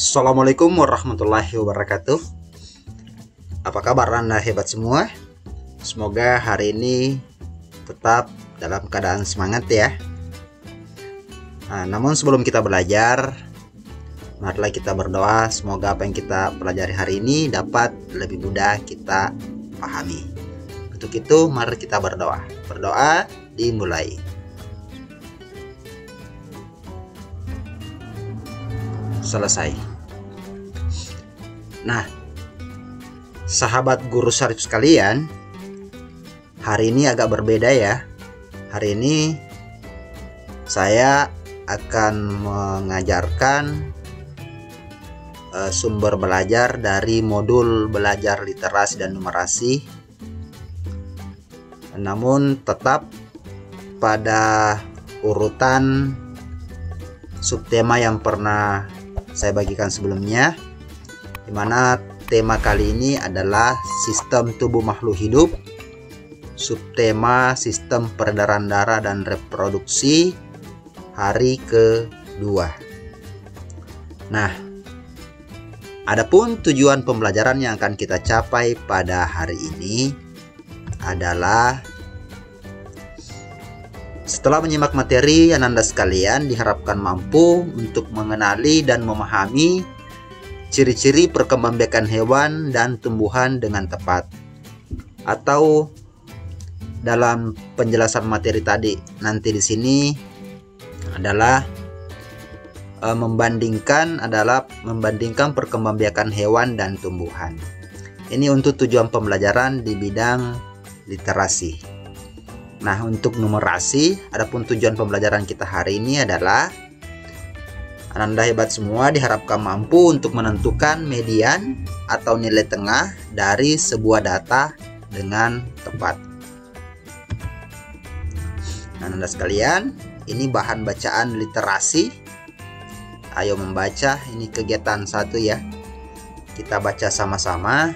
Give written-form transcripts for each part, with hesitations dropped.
Assalamualaikum warahmatullahi wabarakatuh. Apa kabar Anda hebat semua? Semoga hari ini tetap dalam keadaan semangat ya. Namun sebelum kita belajar, marilah kita berdoa semoga apa yang kita pelajari hari ini dapat lebih mudah kita pahami. Untuk itu mari kita berdoa. Berdoa dimulai. Selesai. Nah, sahabat guru syarif sekalian, hari ini agak berbeda ya. Hari ini saya akan mengajarkan sumber belajar dari modul belajar literasi dan numerasi. Namun tetap pada urutan subtema yang pernah saya bagikan sebelumnya, di mana tema kali ini adalah sistem tubuh makhluk hidup, subtema sistem peredaran darah dan reproduksi, hari kedua. Nah, adapun tujuan pembelajaran yang akan kita capai pada hari ini adalah, setelah menyimak materi, Ananda sekalian diharapkan mampu untuk mengenali dan memahami ciri-ciri perkembangbiakan hewan dan tumbuhan dengan tepat. Atau dalam penjelasan materi tadi nanti di sini adalah membandingkan perkembangbiakan hewan dan tumbuhan. Ini untuk tujuan pembelajaran di bidang literasi. Nah, untuk numerasi, adapun tujuan pembelajaran kita hari ini adalah Ananda hebat semua diharapkan mampu untuk menentukan median atau nilai tengah dari sebuah data dengan tepat. Ananda sekalian, ini bahan bacaan literasi. Ayo membaca, ini kegiatan 1 ya. Kita baca sama-sama.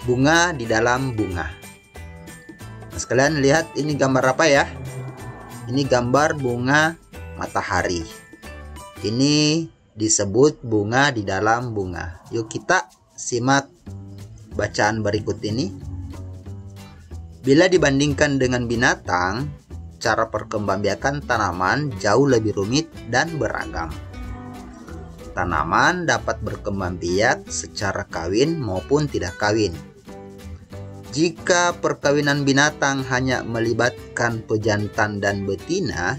Bunga di dalam bunga. Nah, sekalian lihat ini gambar apa ya? Ini gambar bunga matahari. Ini disebut bunga di dalam bunga. Yuk kita simak bacaan berikut ini. Bila dibandingkan dengan binatang, cara perkembangbiakan tanaman jauh lebih rumit dan beragam. Tanaman dapat berkembang biak secara kawin maupun tidak kawin. Jika perkawinan binatang hanya melibatkan pejantan dan betina,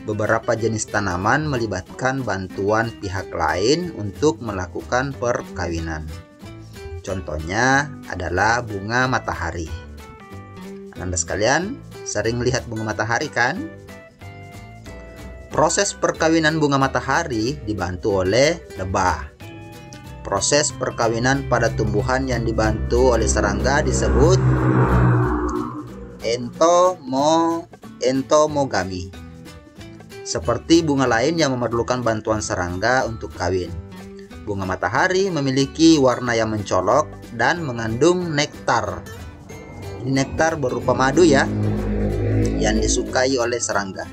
beberapa jenis tanaman melibatkan bantuan pihak lain untuk melakukan perkawinan. Contohnya adalah bunga matahari. Anda sekalian sering lihat bunga matahari kan? Proses perkawinan bunga matahari dibantu oleh lebah. Proses perkawinan pada tumbuhan yang dibantu oleh serangga disebut entomogami. Seperti bunga lain yang memerlukan bantuan serangga untuk kawin. Bunga matahari memiliki warna yang mencolok dan mengandung nektar. Ini nektar berupa madu ya, yang disukai oleh serangga,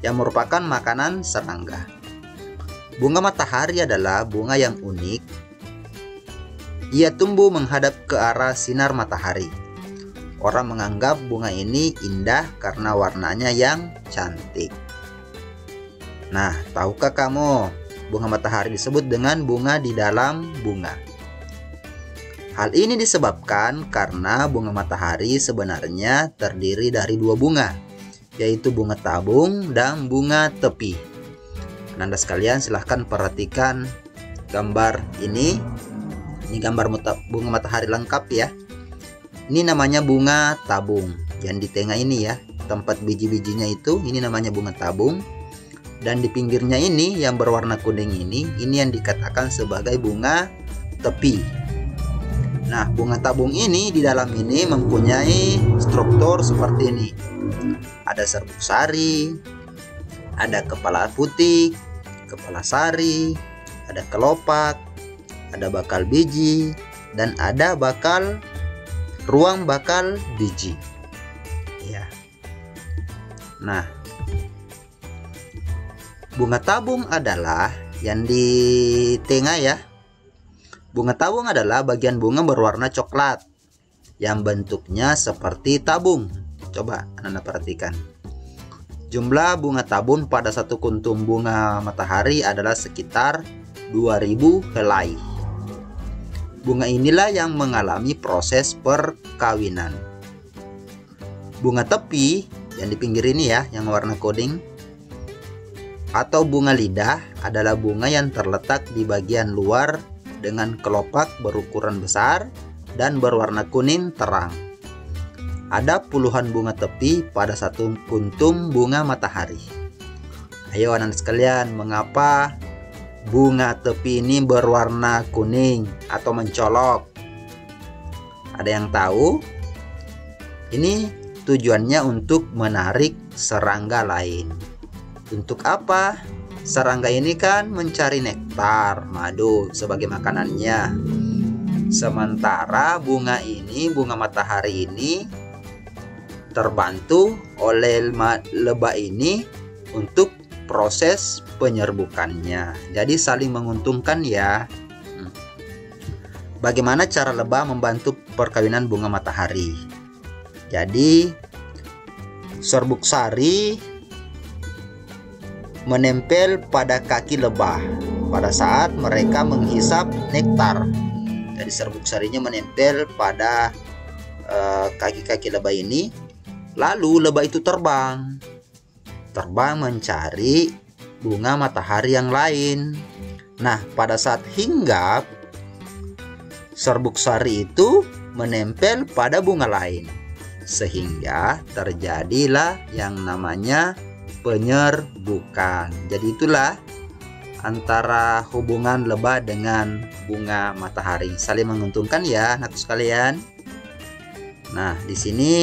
yang merupakan makanan serangga. Bunga matahari adalah bunga yang unik. Ia tumbuh menghadap ke arah sinar matahari. Orang menganggap bunga ini indah karena warnanya yang cantik. Nah, tahukah kamu bunga matahari disebut dengan bunga di dalam bunga? Hal ini disebabkan karena bunga matahari sebenarnya terdiri dari 2 bunga, yaitu bunga tabung dan bunga tepi. Anda sekalian silahkan perhatikan gambar ini. Ini gambar bunga matahari lengkap ya. Ini namanya bunga tabung. Yang di tengah ini ya, tempat biji-bijinya itu, ini namanya bunga tabung. Dan di pinggirnya ini yang berwarna kuning ini yang dikatakan sebagai bunga tepi. Nah, bunga tabung ini di dalam ini mempunyai struktur seperti ini. Ada serbuk sari, ada kepala putih, kepala sari, ada kelopak, ada bakal biji, dan ada ruang bakal biji. Ya. Nah, Bunga tabung adalah yang di tengah ya. Bunga tabung adalah bagian bunga berwarna coklat yang bentuknya seperti tabung. Coba Anda perhatikan. Jumlah bunga tabung pada satu kuntum bunga matahari adalah sekitar 2000 helai. Bunga inilah yang mengalami proses perkawinan. Bunga tepi yang di pinggir ini ya, yang warna kuning, atau bunga lidah adalah bunga yang terletak di bagian luar dengan kelopak berukuran besar dan berwarna kuning terang. Ada puluhan bunga tepi pada satu kuntum bunga matahari. Ayo anak sekalian, mengapa bunga tepi ini berwarna kuning atau mencolok? Ada yang tahu? Ini tujuannya untuk menarik serangga lain. Untuk apa? Serangga ini kan mencari nektar, madu sebagai makanannya. Sementara bunga ini, bunga matahari ini terbantu oleh lebah ini untuk proses penyerbukannya. Jadi saling menguntungkan ya. Bagaimana cara lebah membantu perkawinan bunga matahari? Jadi serbuk sari menempel pada kaki lebah pada saat mereka menghisap nektar. Jadi serbuk sarinya menempel pada kaki-kaki lebah ini. Lalu lebah itu terbang mencari bunga matahari yang lain. Nah, pada saat hinggap, serbuk sari itu menempel pada bunga lain, sehingga terjadilah yang namanya penyerbukan. Jadi itulah antara hubungan lebah dengan bunga matahari, saling menguntungkan ya anak sekalian. Nah, di sini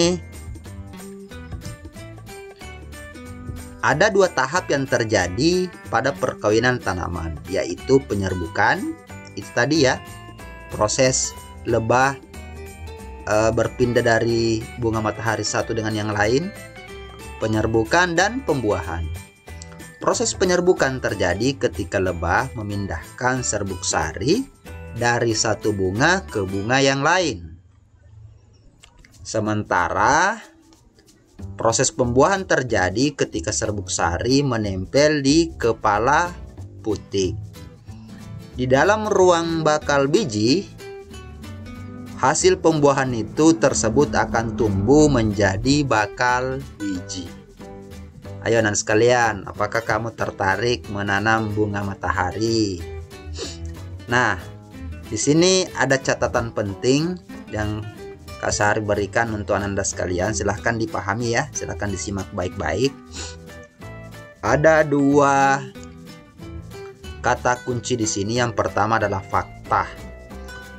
ada dua tahap yang terjadi pada perkawinan tanaman, yaitu penyerbukan, itu tadi ya, proses lebah berpindah dari bunga matahari satu dengan yang lain, penyerbukan dan pembuahan. Proses penyerbukan terjadi ketika lebah memindahkan serbuk sari dari satu bunga ke bunga yang lain. Sementara proses pembuahan terjadi ketika serbuk sari menempel di kepala putik. Di dalam ruang bakal biji, hasil pembuahan itu tersebut akan tumbuh menjadi bakal biji. Ayo anak sekalian, apakah kamu tertarik menanam bunga matahari? Nah, di sini ada catatan penting yang Kak Sari berikan untuk Anda sekalian. Silahkan dipahami ya, silahkan disimak baik-baik. Ada dua kata kunci di sini. Yang pertama adalah fakta.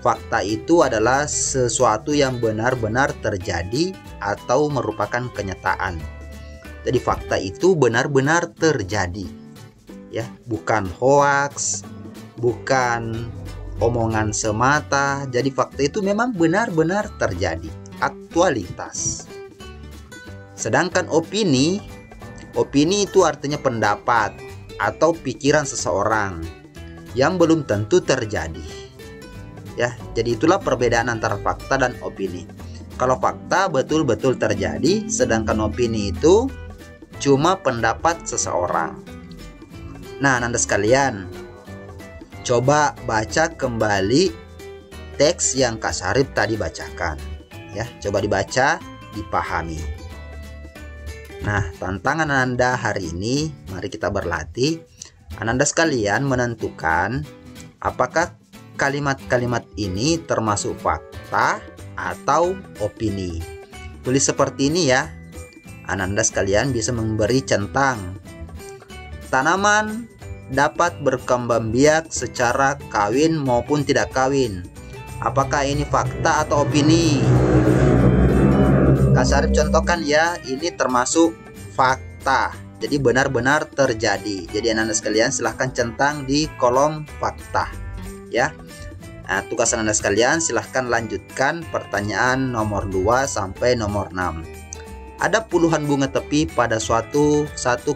Fakta itu adalah sesuatu yang benar-benar terjadi atau merupakan kenyataan. Jadi fakta itu benar-benar terjadi, ya, bukan hoaks, bukan omongan semata. Jadi fakta itu memang benar-benar terjadi, aktualitas. Sedangkan opini itu artinya pendapat atau pikiran seseorang yang belum tentu terjadi. Ya, jadi itulah perbedaan antara fakta dan opini. Kalau fakta betul-betul terjadi, sedangkan opini itu cuma pendapat seseorang. Nah, Anda sekalian, coba baca kembali teks yang Kak Sarip tadi bacakan. Ya, coba dibaca, dipahami. Nah, tantangan Anda hari ini, mari kita berlatih. Anda sekalian menentukan apakah kalimat-kalimat ini termasuk fakta atau opini. Tulis seperti ini ya. Anda sekalian bisa memberi centang. Tanaman dapat berkembang biak secara kawin maupun tidak kawin. Apakah ini fakta atau opini? Kak Sarip contohkan ya, ini termasuk fakta. Jadi benar-benar terjadi. Jadi Anda sekalian silahkan centang di kolom fakta. Ya. Nah, tugas Anda sekalian silahkan lanjutkan pertanyaan nomor 2 sampai nomor 6. Ada puluhan bunga tepi pada satu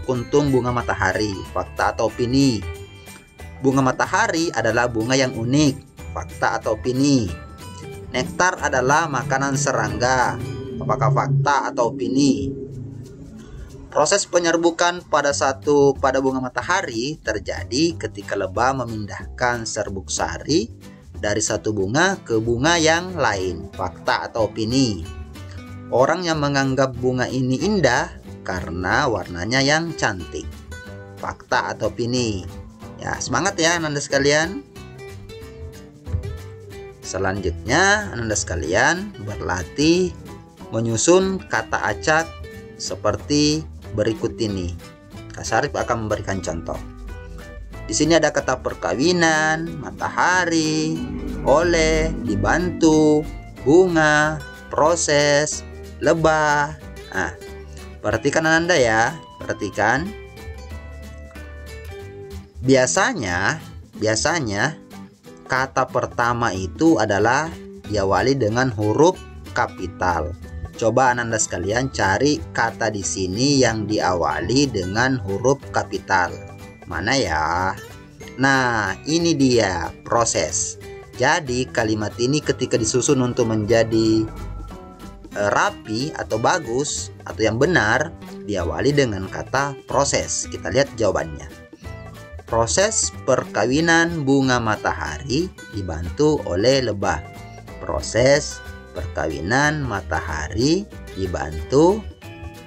kuntung bunga matahari. Fakta atau opini? Bunga matahari adalah bunga yang unik. Fakta atau opini? Nektar adalah makanan serangga. Apakah fakta atau opini? Proses penyerbukan pada bunga matahari terjadi ketika lebah memindahkan serbuk sari dari satu bunga ke bunga yang lain. Fakta atau opini? Orang yang menganggap bunga ini indah karena warnanya yang cantik. Fakta atau opini? Ya, semangat ya Ananda sekalian. Selanjutnya Ananda sekalian berlatih menyusun kata acak seperti berikut ini. Kak Syarif akan memberikan contoh. Di sini ada kata perkawinan, matahari, oleh, dibantu, bunga, proses, lebah. Nah, perhatikan Ananda ya, perhatikan. Biasanya kata pertama itu adalah diawali dengan huruf kapital. Coba Ananda sekalian cari kata di sini yang diawali dengan huruf kapital. Mana ya? Nah, ini dia, proses. Jadi kalimat ini ketika disusun untuk menjadi rapi atau bagus atau yang benar, diawali dengan kata proses. Kita lihat jawabannya. Proses perkawinan bunga matahari dibantu oleh lebah. Proses perkawinan matahari dibantu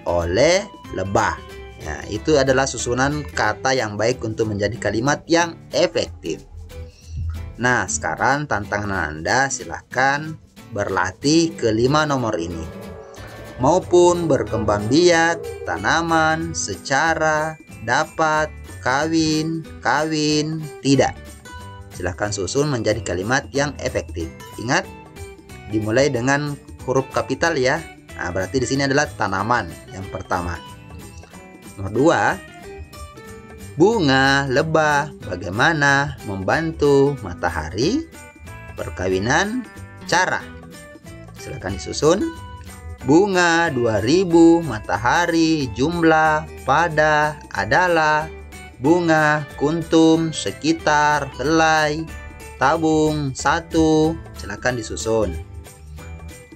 oleh lebah. Ya, itu adalah susunan kata yang baik untuk menjadi kalimat yang efektif. Nah, sekarang tantangan Anda, silahkan berlatih kelima nomor ini. Maupun berkembang biak, tanaman, secara, dapat, kawin, tidak. Silahkan susun menjadi kalimat yang efektif. Ingat, dimulai dengan huruf kapital ya. Nah, berarti di sini adalah tanaman yang pertama. Nomor 2, bunga, lebah, bagaimana, membantu, matahari, perkawinan, cara. Silahkan disusun. Bunga 2000, matahari, jumlah, pada, adalah, bunga, kuntum, sekitar, helai, tabung, 1. Silakan disusun.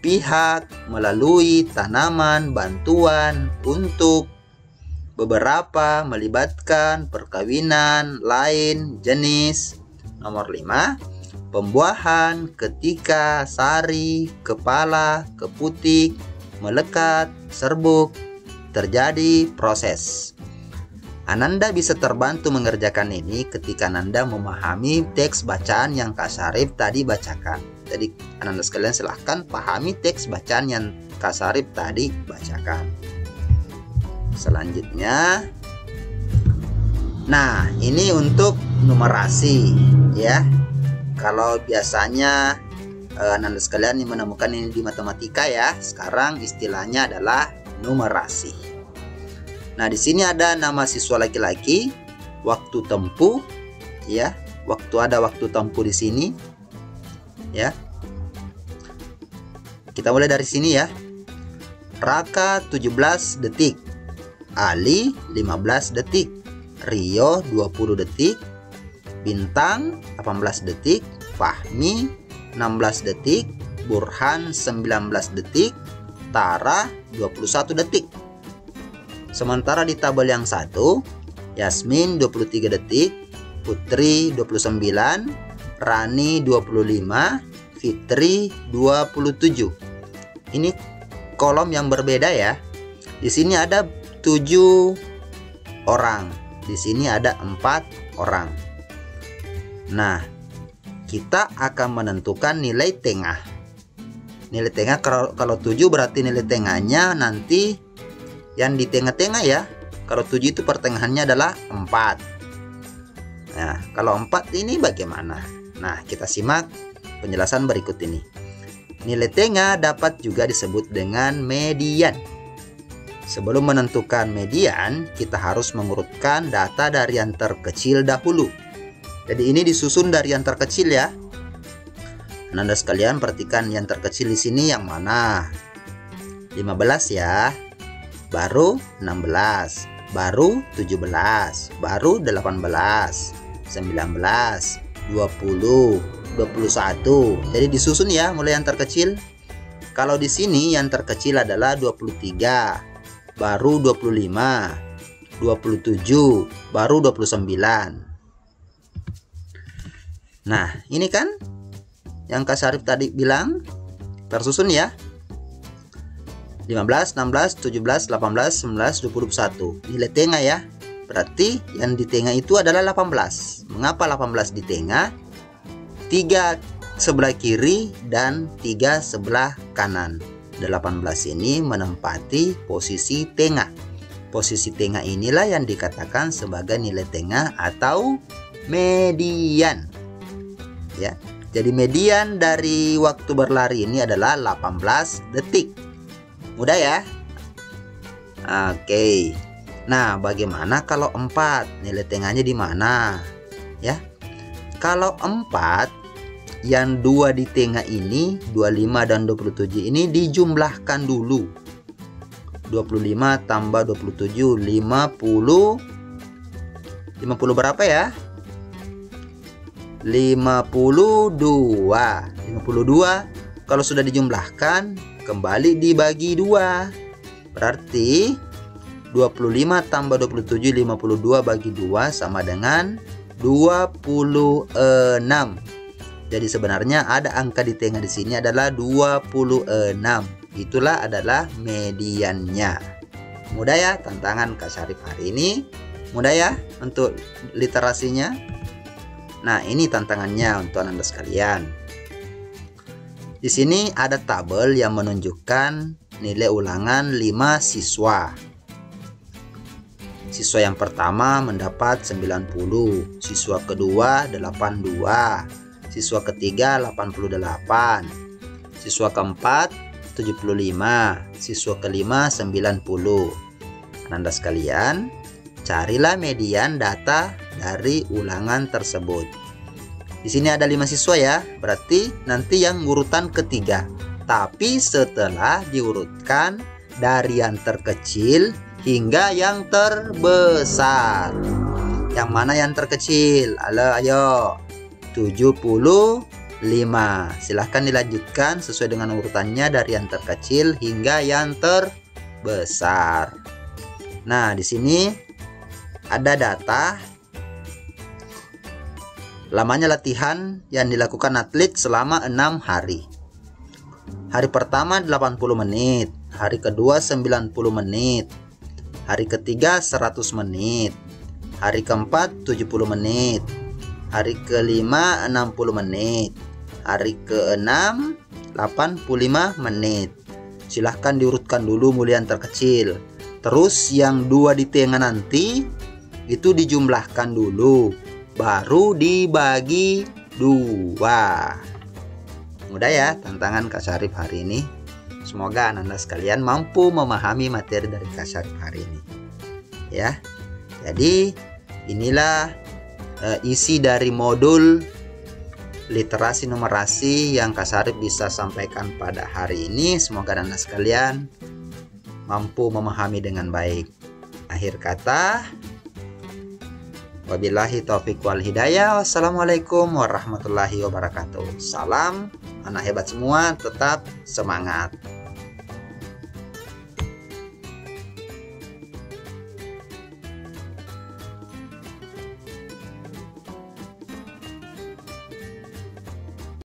Pihak, melalui, tanaman, bantuan, untuk, beberapa, melibatkan, perkawinan, lain, jenis. Nomor 5, pembuahan, ketika, sari, kepala, keputik, melekat, serbuk, terjadi, proses. Ananda bisa terbantu mengerjakan ini ketika Ananda memahami teks bacaan yang Kak Syarif tadi bacakan. Jadi Ananda sekalian silahkan pahami teks bacaan yang Kak Syarif tadi bacakan. Selanjutnya, nah ini untuk numerasi ya. Kalau biasanya Ananda sekalian menemukan ini di matematika ya, sekarang istilahnya adalah numerasi. Nah, di sini ada nama siswa laki-laki, waktu tempuh, ya, ada waktu tempuh di sini, ya. Kita mulai dari sini ya. Raka 17 detik, Ali 15 detik, Rio 20 detik, Bintang 18 detik, Fahmi 16 detik, Burhan 19 detik, Tara 21 detik. Sementara di tabel yang satu, Yasmin 23 detik, Putri 29, Rani 25, Fitri 27. Ini kolom yang berbeda ya. Di sini ada 7 orang, di sini ada 4 orang. Nah, kita akan menentukan nilai tengah. Nilai tengah kalau 7 berarti nilai tengahnya nanti yang di tengah-tengah ya. Kalau 7 itu pertengahannya adalah 4. Nah, kalau 4 ini bagaimana? Nah, kita simak penjelasan berikut ini. Nilai tengah dapat juga disebut dengan median. Sebelum menentukan median, kita harus mengurutkan data dari yang terkecil dahulu. Jadi ini disusun dari yang terkecil ya. Anda sekalian perhatikan yang terkecil di sini yang mana? 15 ya. baru 16, baru 17, baru 18, 19, 20, 21. Jadi disusun ya, mulai yang terkecil. Kalau di sini yang terkecil adalah 23, baru 25, 27, baru 29. Nah, ini kan yang Kak Syarif tadi bilang tersusun ya. 15, 16, 17, 18, 19, 20, 21. Nilai tengah ya. Berarti yang di tengah itu adalah 18. Mengapa 18 di tengah? 3 sebelah kiri dan 3 sebelah kanan. 18 ini menempati posisi tengah. Posisi tengah inilah yang dikatakan sebagai nilai tengah atau median. Ya. Jadi median dari waktu berlari ini adalah 18 detik. Mudah ya? Oke. Nah, bagaimana kalau 4? Nilai tengahnya di mana? Ya. Kalau 4, yang 2 di tengah ini, 25 dan 27 ini dijumlahkan dulu. 25 tambah 27, 50. 50 berapa ya? 52. 52 kalau sudah dijumlahkan kembali dibagi 2. Berarti 25 tambah 27, 52 bagi 2 sama dengan 26. Jadi sebenarnya ada angka di tengah di sini adalah 26. Itulah adalah mediannya. Mudah ya tantangan Kak Syarif hari ini? Mudah ya untuk literasinya? Nah, ini tantangannya untuk Anda sekalian. Di sini ada tabel yang menunjukkan nilai ulangan 5 siswa. Siswa yang pertama mendapat 90, siswa kedua 82, siswa ketiga 88, siswa keempat 75, siswa kelima 90. Anda sekalian, carilah median data dari ulangan tersebut. Di sini ada 5 siswa ya, berarti nanti yang urutan ketiga. Tapi setelah diurutkan dari yang terkecil hingga yang terbesar. Yang mana yang terkecil? Ayo. 75. Silahkan dilanjutkan sesuai dengan urutannya dari yang terkecil hingga yang terbesar. Nah, di sini ada data lamanya latihan yang dilakukan atlet selama 6 hari. Hari pertama 80 menit, hari kedua 90 menit, hari ketiga 100 menit, hari keempat 70 menit, hari kelima 60 menit, hari keenam 85 menit. Silahkan diurutkan dulu mulai yang terkecil. Terus yang 2 di tengah nanti itu dijumlahkan dulu, baru dibagi 2. Mudah ya tantangan Kak Syarif hari ini. Semoga Anda sekalian mampu memahami materi dari Kak Syarif hari ini. Ya. Jadi inilah isi dari modul literasi numerasi yang Kak Syarif bisa sampaikan pada hari ini. Semoga Anda sekalian mampu memahami dengan baik. Akhir kata, wabillahi taufiq wal hidayah. Wassalamualaikum warahmatullahi wabarakatuh. Salam anak hebat semua, tetap semangat.